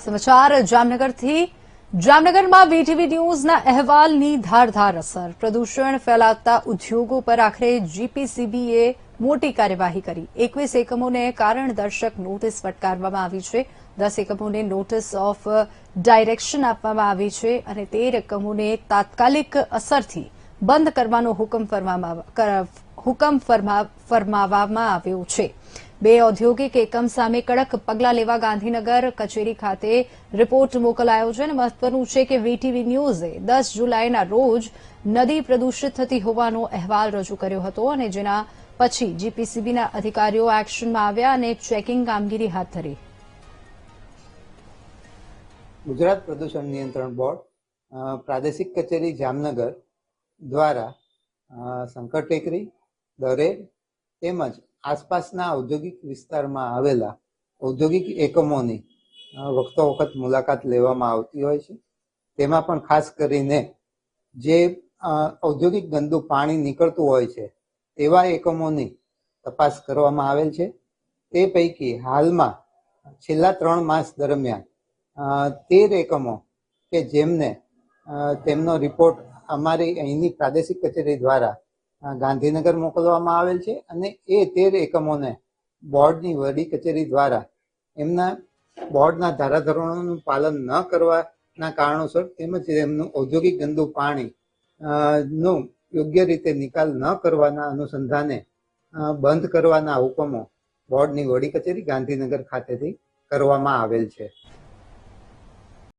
સમાચાર જામનગરથી જામનગરમાં વીટીવી ન્યૂઝના અહેવાલની ધારદાર અસર પ્રદૂષણ ફેલાવતા ઉદ્યોગો પર આખરે જીપીસીબીએ મોટી કાર્યવાહી કરી 21 એકમોને કારણદર્શક નોટિસ ફટકારવામાં આવી છે 10 એકમોને નોટિસ ઓફ ડાયરેક્શન આપવામાં આવી છે અને 13 એકમોને તાત્કાલિક અસરથી બંધ કરવાનો હુકમ ફરમાવવામાં આવ્યો છે 2 ઔદ્યોગિક એકમ સામે કડક પગલાં લેવા ગાંધીનગર કચેરી ખાતે રિપોર્ટ મોકલાયો છે અને મહત્વનું છે કે વીટીવી ન્યૂઝે 10 જુલાઈના રોજ નદી પ્રદૂષિત થતી હોવાનો અહેવાલ રજૂ કર્યો હતો અને જેના પછી જીપીસીબીના અધિકારીઓ એક્શનમાં આવ્યા અને ચેકિંગ કામગીરી હાથ ધરી ગુજરાત પ્રદૂષણ નિયંત્રણ બોર્ડ પ્રાદેશિક કચેરી જામનગર દ્વારા શંકર ટેકરી દરેડ તેમજ આસપાસના ઔદ્યોગિક વિસ્તારમાં આવેલા ઔદ્યોગિક એકમોની વખતો વખત મુલાકાત લેવામાં આવતી હોય છે તેમાં પણ ખાસ કરીને જે ઔદ્યોગિક ગંદુ પાણી નીકળતું હોય છે તેવા એકમોની તપાસ કરવામાં આવેલ છે તે પૈકી હાલમાં છેલ્લા 3 માસ દરમિયાન 13 એકમો કે જેમને તેમનો રિપોર્ટ અમારી અહીંની પ્રાદેશિક કચેરી દ્વારા ગાંધીનગર મોકલવામાં આવેલ છે અને એ 13 એકમોને બોર્ડની વડી કચેરી દ્વારા એમના બોર્ડના ધારાધોરણોનું પાલન ન કરવાના કારણોસર તેમજ એમનું ઔદ્યોગિક ગંદુ પાણી નું યોગ્ય રીતે નિકાલ ન કરવાના અનુસંધાને બંધ કરવાના હુકમો બોર્ડની વડી કચેરી ગાંધીનગર ખાતેથી કરવામાં આવેલ છે।